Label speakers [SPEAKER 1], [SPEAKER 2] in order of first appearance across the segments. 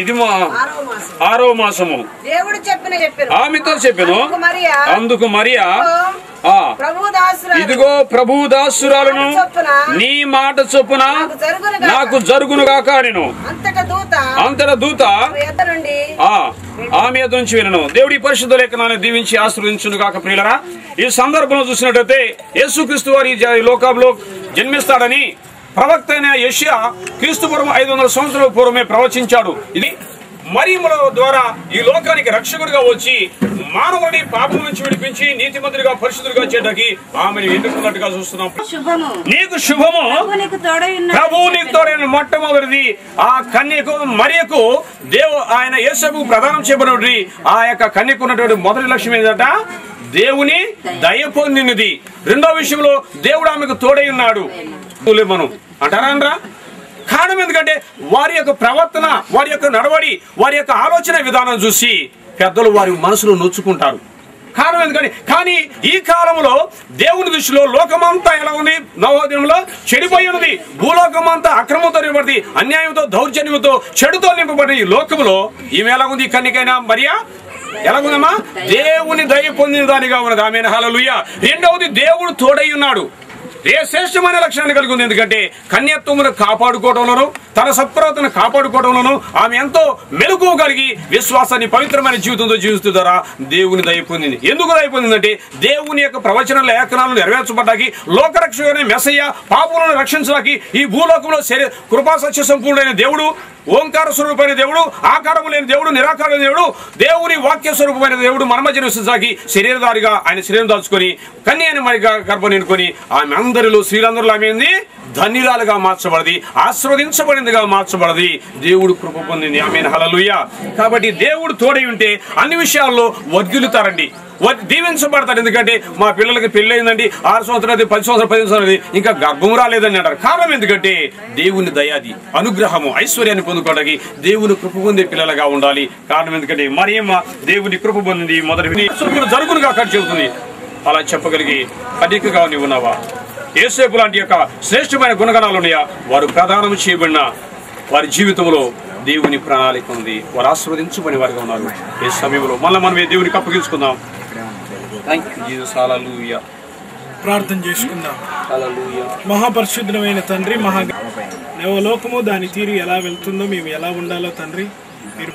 [SPEAKER 1] ఇది మా 6వ మాసము ఆమెతో చెప్పెను. అందుకు మరియా ఇదిగో ప్రభువు దాసురాలను నీ మాట చొప్పున నాకు జరుగునుగాక నేను. అంతట దూత ఆమె నుంచి వినను. దేవుడి పరిశుద్ధ లేఖనాన్ని దీవించి ఆశీర్వదించునుగాక. ప్రియులరా, ఈ సందర్భంలో చూసినట్లయితే యేసుక్రీస్తు వారి లోకంలో జన్మిస్తాడని ప్రవక్త అయిన యెషయా క్రీస్తుపూర్వం 500 సంవత్సరాల పూర్వమే ప్రవచించాడు. ఇది మరియమ్మ ద్వారా ఈ లోకానికి రక్షకుడిగా వచ్చి మానవుడిని పాపం నుంచి విడిపించి నీతిమంతుడిగా పరిశుద్ధుడిగా చేయడానికి ఆమెను ఎన్నుకున్నట్టుగా చూస్తున్నాం. నీకు శుభము, ప్రభువు నీకు తోడైన. మొట్టమొదటిది ఆ కన్యకు మరియకు ఆయన యేసుకు ప్రదానం చేయబడినటువంటి ఆ యొక్క కన్యకు ఉన్నటువంటి మొదటి లక్ష్యం ఏంటంట? దేవుని దయ పొందినది. రెండో విషయంలో దేవుడు ఆమెకు తోడై ఉన్నాడు మనం అంటారా? కారణం ఎందుకంటే వారి యొక్క ప్రవర్తన, వారి యొక్క నడవడి, వారి యొక్క ఆలోచన విధానం చూసి పెద్దలు వారి మనసులో నొచ్చుకుంటారు. కారణం ఎందుకంటే కానీ ఈ కాలంలో దేవుని దృష్టిలో లోకమంతా ఎలా ఉంది? నవోదయంలో చెడిపోయి ఉన్నది. భూలోకమంతా అక్రమంతో నింపబడి, అన్యాయంతో, దౌర్జన్యంతో, చెడుతో నింపబడి ఈ లోకంలో ఈమె ఎలా ఉంది? కన్యకైనా మరియా ఎలాగుందమ్మా? దేవుని దయ పొందిన దానిగా ఉన్నది. ఆమె హల్లెలూయా. రెండవది దేవుడు తోడై ఉన్నాడు. శ్రేష్టమైన లక్షణాన్ని కలిగి ఉంది. ఎందుకంటే కన్యత్వమును కాపాడుకోవడంలోను, తన సత్ప్రవర్తన కాపాడుకోవడంలోను ఆమె ఎంతో మెలకువ కలిగి విశ్వాసాన్ని పవిత్రమైన జీవితంతో జీవిస్తూ ద్వారా దేవుని దయ పొందింది. ఎందుకు దయ పొందిందంటే దేవుని యొక్క ప్రవచన లేఖనాలను నెరవేర్చబడ్డానికి, లోకరక్షకుడైన మెస్సయ్య పాపులను రక్షించడానికి ఈ భూలోకంలో కృపా సత్య సంపూర్ణమైన దేవుడు, ఓంకార స్వరూపమైన దేవుడు, ఆకారము లేని దేవుడు, నిరాకారమైన దేవుడు, దేవుని వాక్య స్వరూపమైన దేవుడు మనమ జన్మించడానికి శరీరధారిగా ఆయన శరీరం దాచుకొని కన్యని మరి గర్భం ఎన్నుకొని ఆమె అందరిలో స్త్రీలందరిలో ఆమె ధన్యురాలుగా మార్చబడది, ఆశీర్వదించబడిందిగా మార్చబడది. దేవుడు కృప పొందింది. ఆమె హల్లెలూయా. కాబట్టి దేవుడు తోడై ఉంటే అన్ని విషయాల్లో వర్ధిల్లుతారండి, దీవించబడతారు. ఎందుకంటే మా పిల్లలకి పెళ్లి అయిందండి, 6 సంవత్సరాలు, 10 సంవత్సరాలు, 15 సంవత్సరాలు, ఇంకా గర్భం రాలేదని అంటారు. కారణం ఎందుకంటే దేవుని దయాది, అనుగ్రహము, ఐశ్వర్యాన్ని పొందుకోవడానికి దేవుని కృప పొందే పిల్లలుగా ఉండాలి. కారణం ఎందుకంటే మరియమ్మ దేవుని కృప పొందింది. మొదటి జరుగునుగా అక్కడ చెబుతుంది. అలా చెప్పగలిగి అధికగా నీవు ఉన్నావా? యేసేపు లాంటి యొక్క శ్రేష్టమైన గుణగణాలు ఉన్నాయా? వారు ప్రదానం చేయబడిన వారి జీవితంలో దేవుని ప్రణాళిక ఉంది. వారు ఆశీర్వదించబడిన వారిగా ఉన్నారు. ఈ సమయంలో మనమే దేవునికి అప్పగించుకుందాం.
[SPEAKER 2] ప్రార్థన చేసుకుందాం. మహాపరిశుద్ధమైన తండ్రి, నవలోకము దాని తీరు ఎలా వెళ్తుందో మేము ఎలా ఉండాలో తండ్రి మీరు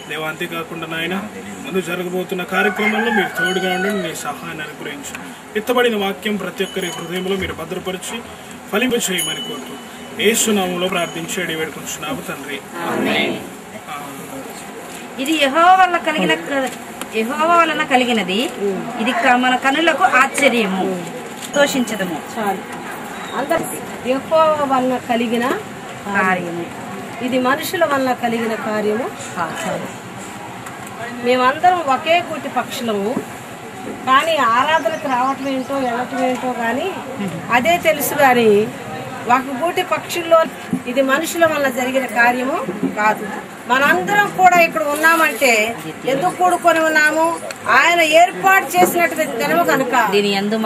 [SPEAKER 2] దేవ. అంతేకాకుండా నాయన ముందు జరగబోతున్న కార్యక్రమంలో మీరు తోడుగా ఉండండి, నీ సహాయాన్ని అనుగ్రహించు. ఎత్తబడిన వాక్యం ప్రతి ఒక్కరి హృదయంలో మీరు భద్రపరిచి ఫలింప చేయమని కోరుతూ యేసు నామములో ప్రార్థించి అడిగి వేడుకుంటున్నాము తండ్రి.
[SPEAKER 3] ఇది యెహోవా వలన కలిగినది. ఇది మన కనులకు ఆశ్చర్యము, తోషించదము.
[SPEAKER 4] యెహోవా వలన కలిగిన కార్యము, ఇది మనుషుల వలన కలిగిన కార్యము కాదు. మేమందరం ఒకే కూటి పక్షులము, కానీ ఆరాధనకు రావటం ఏంటో వెళ్ళటం ఏంటో కానీ అదే తెలుసు. కానీ ఒక కూటి పక్షుల్లో ఇది మనుషుల వల్ల జరిగిన కార్యము కాదు. మనందరం కూడా ఇక్కడ ఉన్నామంటే ఎందుకు కూడుకొని ఉన్నాము? ఆయన ఏర్పాటు చేసినట్టు దినము కనుక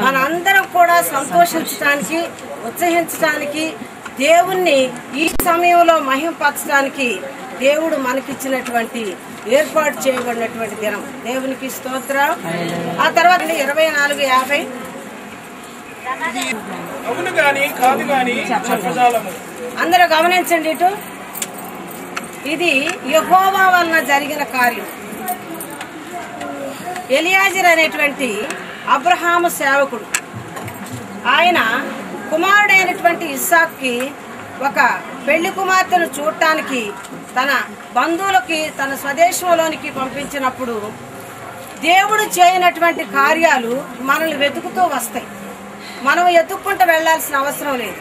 [SPEAKER 4] మనందరం కూడా సంతోషించడానికి, ఉత్సహించడానికి, దేవుణ్ణి ఈ సమయంలో మహిమపరచడానికి దేవుడు మనకిచ్చినటువంటి ఏర్పాటు చేయబడినటువంటి దినం. దేవునికి స్తోత్రం. ఆ తర్వాత 24:50
[SPEAKER 2] అవును గాని కాదు గాని చెప్పజాలము.
[SPEAKER 4] అందరూ గమనించండి. ఇటు ఇది యెహోవా వలన జరిగిన కార్యం. ఎలియాజరు అనేటువంటి అబ్రహాము సేవకుడు, ఆయన కుమారుడైనటువంటి ఇస్సాకుకి ఒక పెళ్లి కుమార్తెను చూడటానికి తన బంధువులకి తన స్వదేశంలోనికి పంపించినప్పుడు దేవుడు చేయనటువంటి కార్యాలు మనల్ని వెతుకుతూ వస్తాయి. మనం ఎత్తుక్కుంటూ వెళ్లాల్సిన అవసరం లేదు.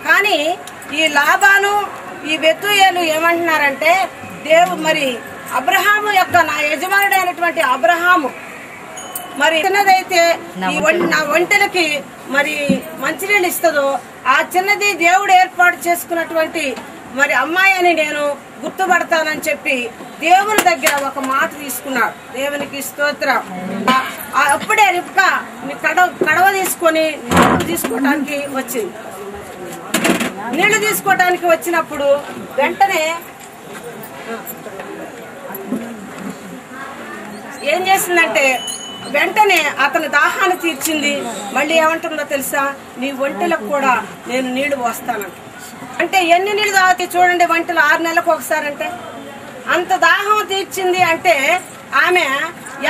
[SPEAKER 4] కానీ ఈ లాబాను, ఈ బెతూయేలు ఏమంటున్నారంటే మరి అబ్రహాము యొక్క, నా యజమానుడైనటువంటి అబ్రహాము మరి చిన్నదైతే నా ఒంటెలకి మరి మంచినీళ్ళు ఇస్తుందో ఆ చిన్నది దేవుడు ఏర్పాటు చేసుకున్నటువంటి మరి అమ్మాయి అని నేను గుర్తుపడతానని చెప్పి దేవుని దగ్గర ఒక మాట తీసుకున్నాడు. దేవునికి స్తోత్రం. అప్పుడే రిబ్కా కడవ తీసుకొని తీసుకోవడానికి వచ్చింది. నీళ్లు తీసుకోవడానికి వచ్చినప్పుడు వెంటనే ఏం చేసిందంటే వెంటనే అతని దాహాన్ని తీర్చింది. మళ్ళీ ఏమంటుందో తెలుసా, నీ ఒంటెలకు కూడా నేను నీళ్లు పోస్తానంట. అంటే ఎన్ని నీళ్లు తాగితే చూడండి, వంటలు 6 నెలలకు ఒకసారి. అంటే అంత దాహం తీర్చింది. అంటే ఆమె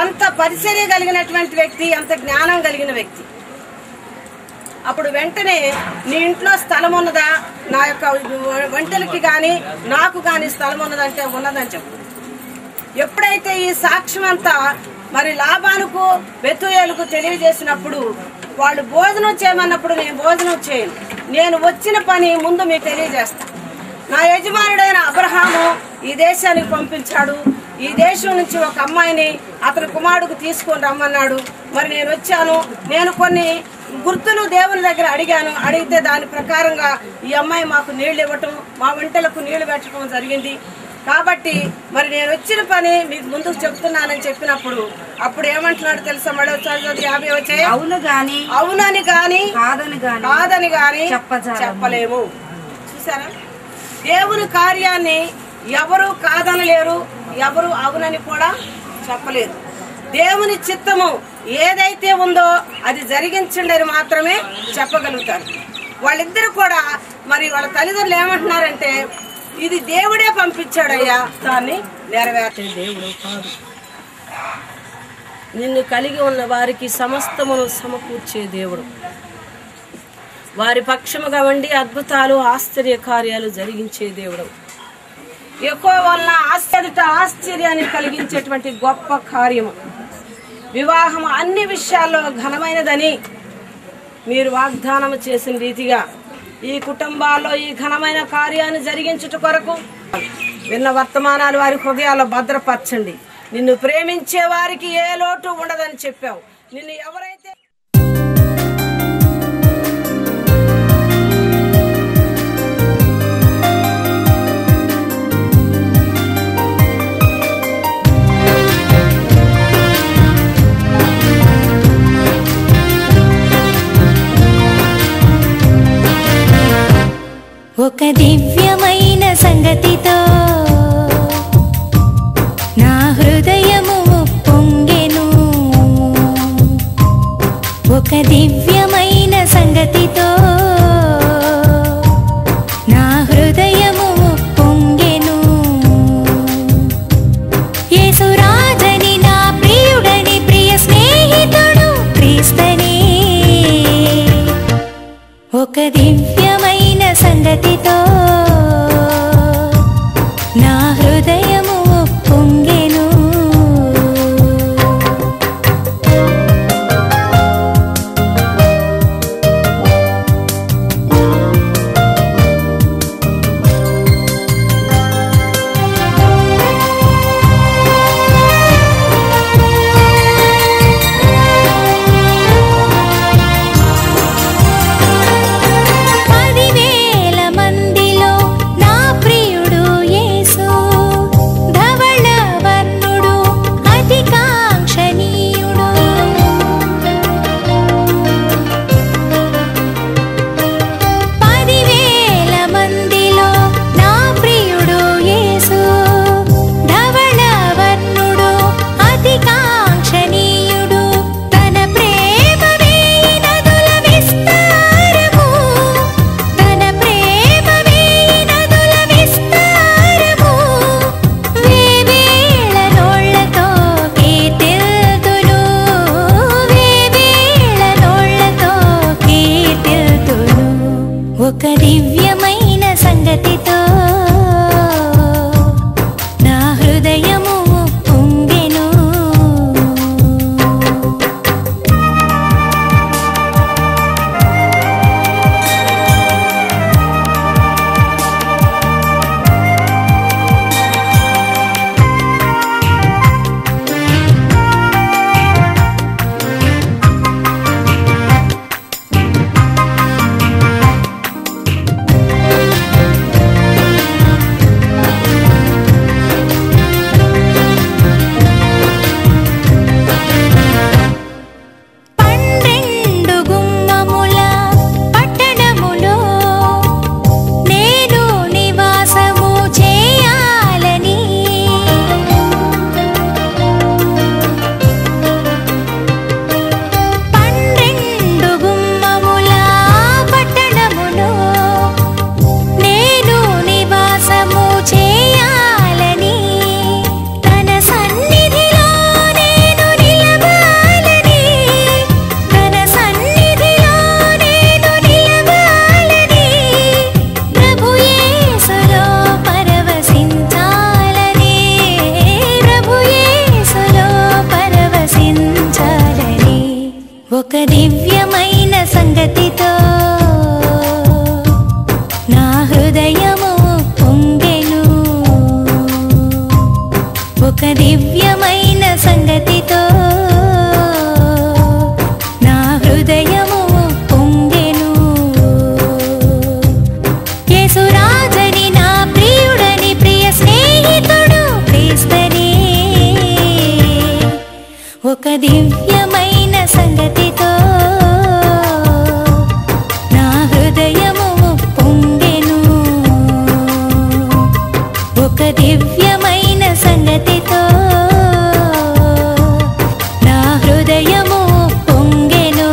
[SPEAKER 4] ఎంత పరిచర్య కలిగినటువంటి వ్యక్తి, ఎంత జ్ఞానం కలిగిన వ్యక్తి. అప్పుడు వెంటనే నీ ఇంట్లో స్థలం ఉన్నదా, నా యొక్క వంటలకి కానీ నాకు కానీ స్థలం ఉన్నదంటే ఉన్నదని చెప్పు. ఎప్పుడైతే ఈ సాక్ష్యం అంతా మరి లాబానుకు బెతూయేలుకు తెలియజేసినప్పుడు వాళ్ళు భోజనం చేయమన్నప్పుడు నేను భోజనం చేయను, నేను వచ్చిన పని ముందు మీకు తెలియజేస్తాను. నా యజమానుడైన అబ్రహాము ఈ దేశానికి పంపించాడు, ఈ దేశం నుంచి ఒక అమ్మాయిని అతని కుమారుడికి తీసుకొని రమ్మన్నాడు. మరి నేను వచ్చాను, నేను కొన్ని గుర్తులు దేవుని దగ్గర అడిగితే దాని ప్రకారంగా ఈ అమ్మాయి మాకు నీళ్లు ఇవ్వటం, మా వంటలకు నీళ్లు పెట్టడం జరిగింది. కాబట్టి మరి నేను వచ్చిన పని మీకు ముందుకు చెప్తున్నానని చెప్పినప్పుడు అప్పుడు ఏమంటున్నాడు తెలుసా, మళ్ళీ 50 వచ్చాయి. అవునని గాని కాదని గాని చెప్పలేము. చూసారా, దేవుని కార్యాన్ని ఎవరు కాదనలేరు, ఎవరు అవునని కూడా చెప్పలేరు. దేవుని చిత్తము ఏదైతే ఉందో అది జరిగించండి అని మాత్రమే చెప్పగలుగుతారు. వాళ్ళిద్దరు కూడా మరి వాళ్ళ తల్లిదండ్రులు ఏమంటున్నారంటే, ఇది దేవుడే పంపించాడయ్యా, దాన్ని నెరవేర్చే దేవుడు కాదు. నిన్ను కలిగి ఉన్న వారికి సమస్తమును సమకూర్చే దేవుడు, వారి పక్షముగా ఉండి అద్భుతాలు ఆశ్చర్య కార్యాలు జరిగించే దేవుడు. ఎక్కువ వలన ఆశ్చర్యాన్ని కలిగించేటువంటి గొప్ప కార్యము వివాహం అన్ని విషయాల్లో ఘనమైనదని మీరు వాగ్దానం చేసిన రీతిగా ఈ కుటుంబాల్లో ఈ ఘనమైన కార్యాన్ని జరిగించుట కొరకు విన్న వర్తమానాలు వారి హృదయాల్లో భద్రపరచండి. నిన్ను ప్రేమించే వారికి ఏ లోటు ఉండదని చెప్పావు. నిన్ను ఎవరైతే
[SPEAKER 5] ఒక దివ్యమైన సంగతితో నా హృదయము పొంగెను. ఒక దివ్యమైన సంగతితో నా హృదయము పొంగెను. ఒక దివ్యమైన సంగతితో నా హృదయము పొంగెను.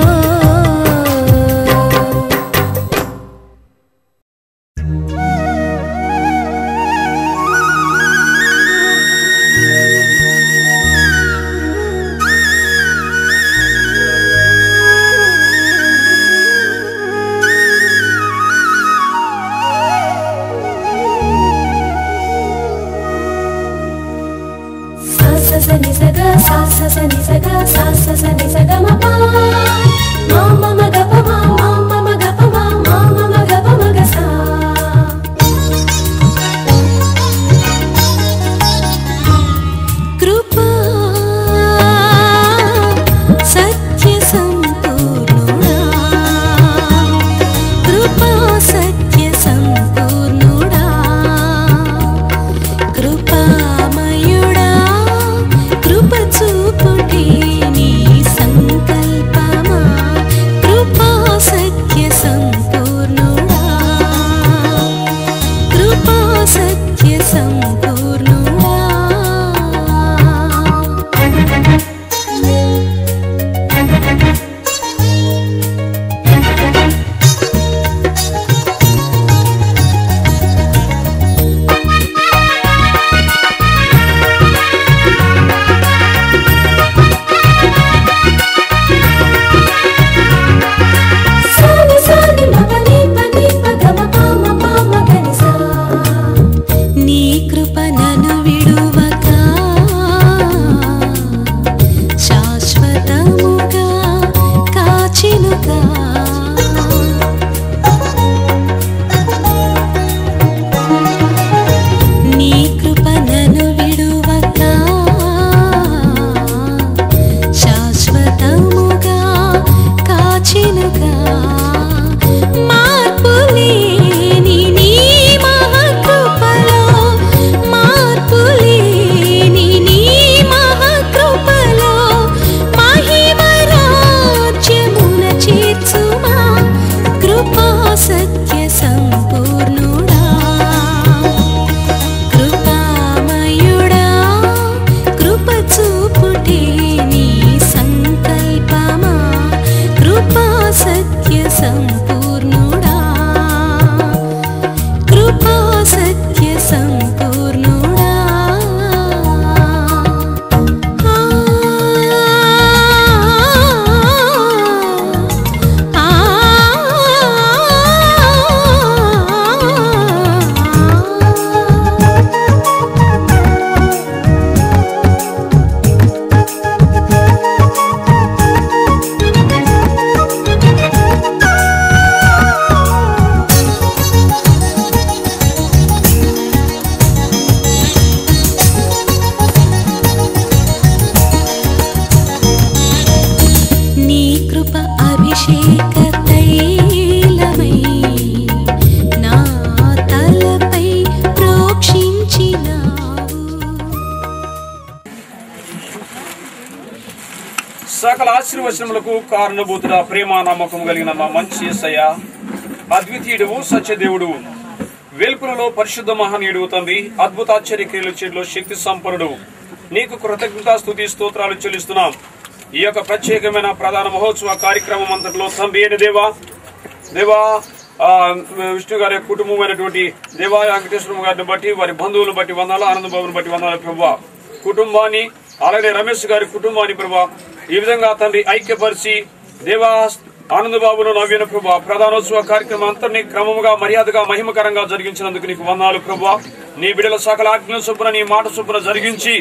[SPEAKER 1] సకల ఆశీర్వచనములకు కారణభూతుడ ప్రేమ నమ్మకం కలిగిన మా మంచి యేసయ్య, అద్వితీయుడువు, సత్యదేవుడు, వెలుపులలో పరిశుద్ధ మహనీయుడు తండ్రి, అద్భుతాశ్చర్య క్రియలు చేయడంలో శక్తి సంపన్నుడు, నీకు కృతజ్ఞతా స్తుతి స్తోత్రాలు చెల్లిస్తున్నాం. ఈ యొక్క ప్రత్యేకమైన ప్రధాన మహోత్సవ కార్యక్రమం అంతట్లో తండ్రి అయిన దేవా విష్ణు గారి కుటుంబమైనటువంటి దేవా వెంకటేశ్వర గారిని బట్టి, వారి బంధువులను బట్టి వందనాలు, ఆనందబాబుని బట్టి వందనాలు ప్రభా. కుటుంబాన్ని అలాగే రమేష్ గారి కుటుంబాన్ని ప్రభా ఈ విధంగా తండ్రి ఐక్యపరిచి దేవా ఆనందబాబును నవ్విన ప్రభా ప్రధానోత్సవ కార్యక్రమం అంతర్ని క్రమముగా మర్యాదగా మహిమకరంగా జరిగించినందుకు నీకు వందనాలు ప్రభా. నీ బిడ్డల సకల ఆజ్ఞల చొప్పున నీ మాట చొప్పున జరిగించి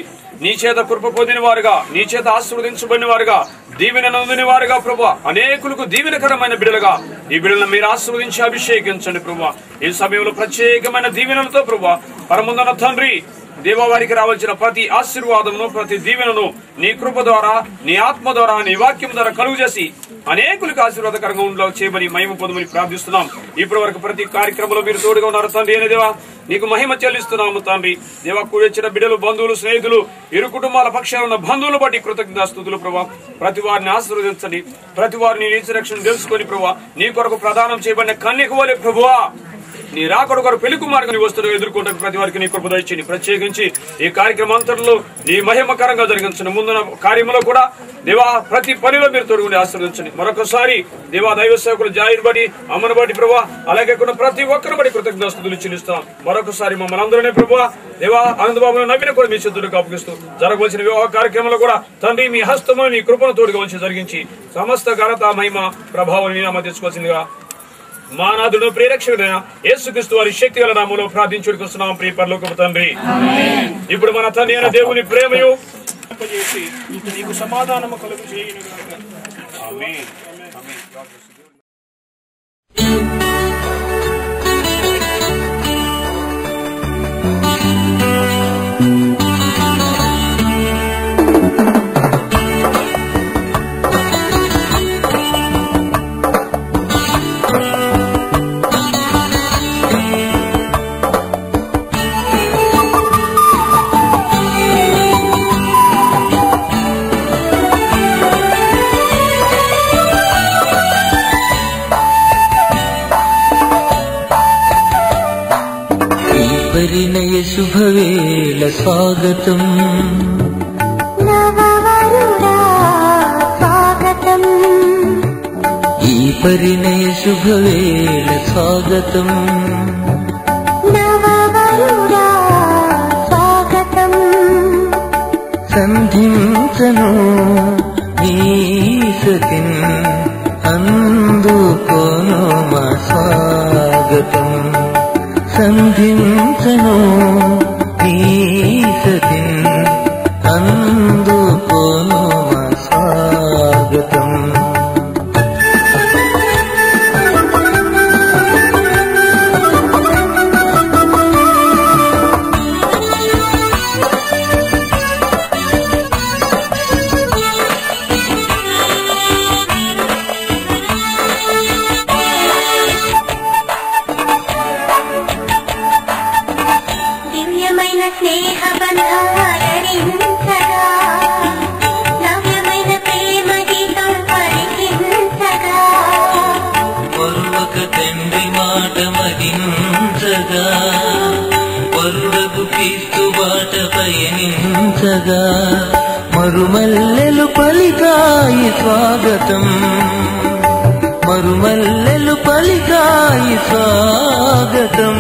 [SPEAKER 1] నీ చేత కృప పొందిన వారుగా, నీ చేత ఆశీర్వదించబడిన వారుగా, దీవెన నొందిన వారుగా ప్రభా అనేకులకు దీవెనకరమైన బిడ్డలుగా ఈ బిడ్డలను మీరు ఆశీర్వదించి అభిషేకించండి ప్రభా. ఈ సమయంలో ప్రత్యేకమైన దీవెనలతో ప్రభా పరముందన తండ్రి దేవవారికి రావాల్సిన ప్రతి ఆశీర్వాదమును, ప్రతి దీవెనను నీ కృప ద్వారా, నీ ఆత్మ ద్వారా, నీ వాక్యం ద్వారా కలుగు చేసి అనేకులకు ఆశీర్వాదకరంగా ఉండలో చేయమని మహిమ పొందమని ప్రార్థిస్తున్నాం. ఇప్పటి వరకు ప్రతి కార్యక్రమంలో మీరు తోడుగా ఉన్నారు తండ్రి. అనే దేవా నీకు మహిమ చెల్లిస్తున్నాము తండ్రి. దేవా కూడి వచ్చిన బిడ్డలు, బంధువులు, స్నేహితులు, ఇరు కుటుంబాల పక్షాన ఉన్న బంధువులు బట్టి కృతజ్ఞతాస్తుతులు ప్రభా. ప్రతి వారిని ఆశీర్వదించండి. ప్రతి వారిని నీతి రక్షణ తెలుసుకొని ప్రభా నీ కొరకు ప్రదానం చేయబడిన కన్యక వలె ప్రభువా నీ రాకడ కొరకు పెళ్లి కుమారుని వస్తువులు ఎదుర్కొంటే ప్రతి వారికి నీ కృప దయచేయండి. ప్రత్యేకించి ఈ కార్యక్రమం అంతట్లో నీ మహిమకరంగా జరిగించిన ముందున్న కార్యంలో కూడా దేవా ప్రతి పనిలో మీరు తోడుగుండి ఆశీర్వదించండి. మరొకసారి దేవా దైవ సేవకులు జాయిర్ బట్టి, అమ్మను బట్టి ప్రభా, అలాగే కూడా ప్రతి ఒక్కరు బట్టి కృతజ్ఞతాస్తుతులు చెల్లిస్తాం. మరొకసారి మమ్మల్ని అందరినీ ప్రభా దేవా ఆనందబాబును నవ్విన కూడా మీ సిద్ధులకు అప్పగిస్తూ జరగవలసిన వివాహ కార్యక్రమంలో కూడా తండ్రి మీ హస్తము, మీ కృపను తోడుగా ఉంచి జరిగించి సమస్త ఘనత, మహిమ, ప్రభావం నీ నామమున తెచ్చుకోవాల్సిందిగా మా నాథుడు ప్రియరక్షకుడైన యేసుక్రీస్తు వారి శక్తి గల నామములో ప్రార్థించుకొస్తున్నాం. ప్రియ పరలోకపు తండ్రి, ఇప్పుడు మన తండ్రి అయిన దేవుని ప్రేమయు
[SPEAKER 2] చేసి నీకు సమాధానము కలుగు చేయునుగాక.
[SPEAKER 1] ఆమేన్.
[SPEAKER 6] పరిణయ శుభవేళ స్వాగతం,
[SPEAKER 5] స్వాగతం,
[SPEAKER 6] ఈ పరిణయ శుభవేళ స్వాగతం,
[SPEAKER 5] స్వాగతం,
[SPEAKER 6] సంధించను నీ సతిన్ అందుకోను మా స్వాగతం, సంధించను నీ సతిన్ అందుకోను మా స్వాగతం.
[SPEAKER 5] దివ్యమైన స్నేహ బంధాలరించగా, నవ్యమైన ప్రేమ గీతం పరికించగా,
[SPEAKER 6] పరువక తండ్రి మాట మదించగా, పరువకు క్రీస్తు బాట పయనించగా, మరుమల్లెలు పలికాయి స్వాగతం, మరుమల్లెలు పలికాయి స్వాగతం,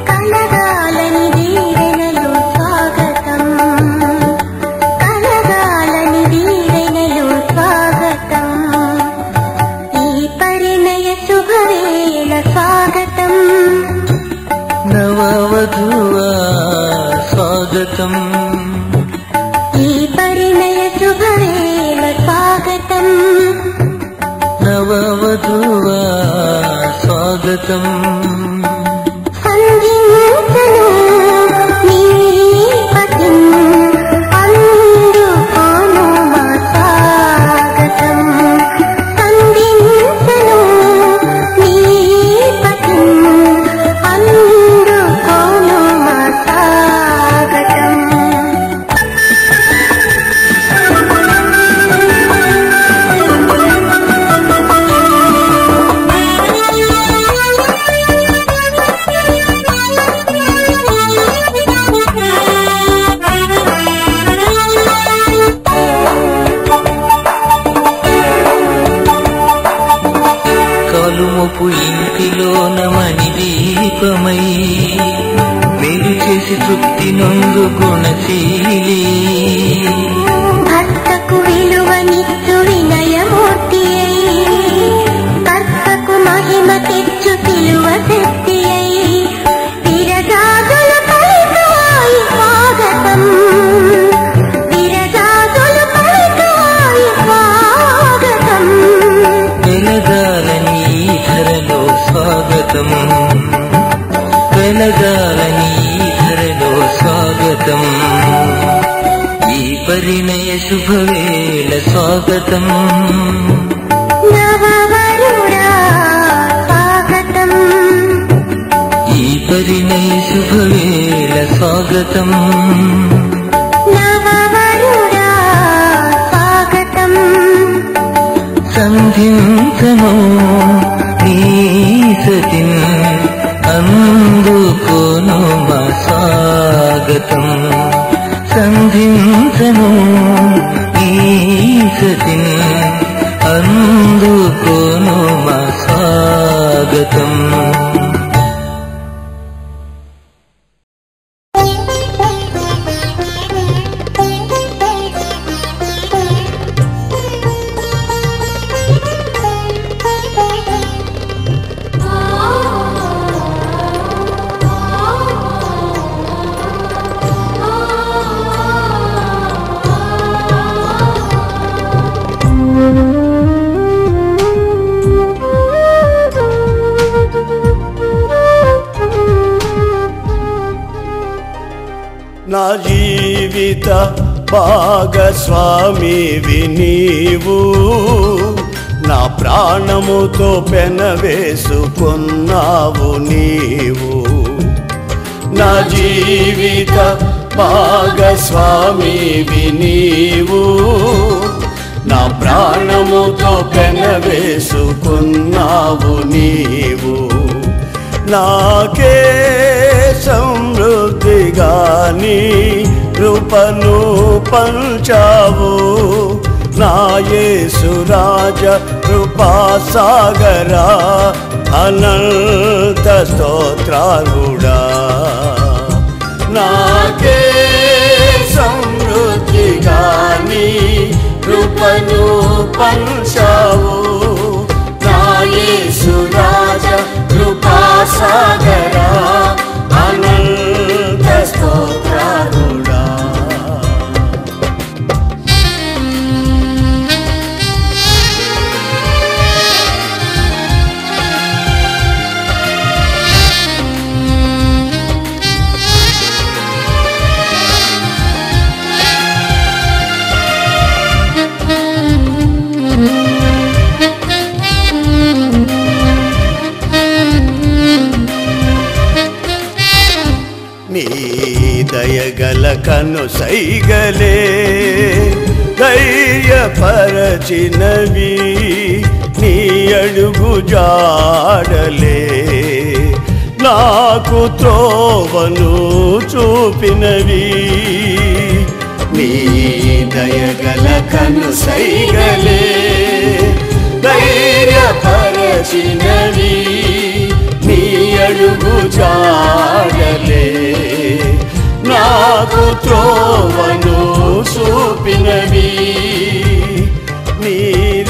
[SPEAKER 5] కలగాలని దీవెనలు స్వాగతం, కలగాలని దీవెనలు స్వాగతం, ఈ పరిణయ శుభవేళ స్వాగతం,
[SPEAKER 6] నవవధువా స్వాగతం,
[SPEAKER 5] ఈ పరిణయ శుభవేళ స్వాగతం,
[SPEAKER 6] నవవధువా స్వాగతం,
[SPEAKER 5] సంధించను నీ పతిం అందుకోను మా స్వాగతం, సంధించను నీ పతిం అందుకోను మా స్వాగతం.
[SPEAKER 6] కలుముపు ఇంటిలోన మణి దీపమై మేలు చేసి తృప్తి నొందు గుణశీలి,
[SPEAKER 5] భర్తకు విలువనిచ్చు వినయమూర్తి అయి, కర్తకు మహిమ తెచ్చు పిలువ శక్తి అయి, విరజాదుల పలికాయి స్వాగతం, విరజాదుల పలికాయి స్వాగతం,
[SPEAKER 6] వెలగాలని ధరలో స్వాగతం, వెలగాలని ధరలో స్వాగతం. స్వాగతం ఈ పరిణయ శుభవేళ స్వాగతం
[SPEAKER 5] నవవరుడా స్వాగతం
[SPEAKER 6] ఈ పరిణయ శుభవేళ స్వాగతం
[SPEAKER 5] నవవరుడా స్వాగతం
[SPEAKER 6] సంధించను నీ సతిన్ అందుకోను మా స్వాగతం సంధించను నీ సతిన్ అందుకోను మా స్వాగతం
[SPEAKER 7] నా జీవిత భాగస్వామివి నీవు నా ప్రాణముతో పెనవేసుకున్నావు నీవు నా జీవిత భాగస్వామివి నీవు నా ప్రాణముతో పెనవేసుకున్నావు నీవు నాకే సమృద్ధిగా నీ కృపను పంచావు నా యేసు రాజ కృపాసాగరా అనంత స్తోత్రాలుడా నాకే సమృద్ధిగా నీ కృపను పంచావు నా యేసు రాజ కృపాసాగరా అనంత స్తోత్రాలుడా నీ దయగల కను సైగలే ధైర్యపరచినవి నీ అడుగు జాడలే నాకు త్రోవను చూపినవి నీ దయగల కను సైగలే ధైర్యపరచినవి నీ అడుగు జాడలే నాకు త్రోవను చూపినవి నీ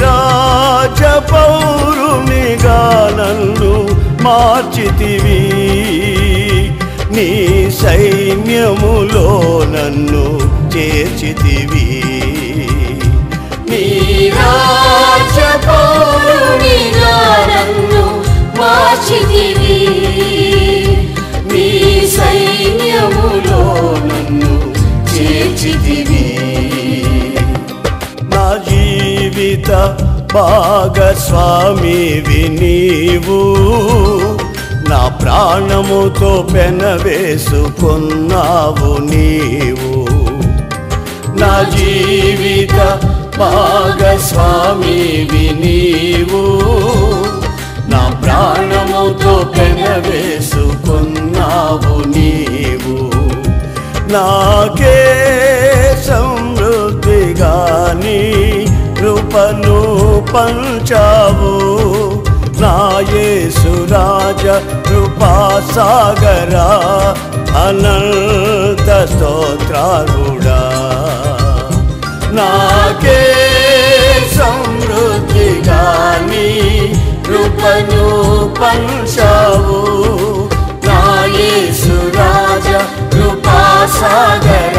[SPEAKER 7] రాజ పౌరునిగా నన్ను మార్చితివి నీ సైన్యములో నన్ను చేర్చితివి నీ రాజ పౌరునిగా నన్ను మార్చితివి నీ సైన్యములో నన్ను చేర్చితివి నా జీవిత భాగస్వామివి నీవు నా ప్రాణముతో పెనవేసుకున్నావు నీవు నా జీవిత భాగస్వామివి నీవు నా ప్రాణముతో పెనవేసుకున్నావు నీవు నాకే సమృద్ధిగా నీ కృపను పంచావు నా యేసు రాజ కృపాసాగరా అనంత స్తోత్రాలుడా నాకే సమృద్ధిగా నీ కృపను పంచావు నా యేసు రాజ కృపాసాగరా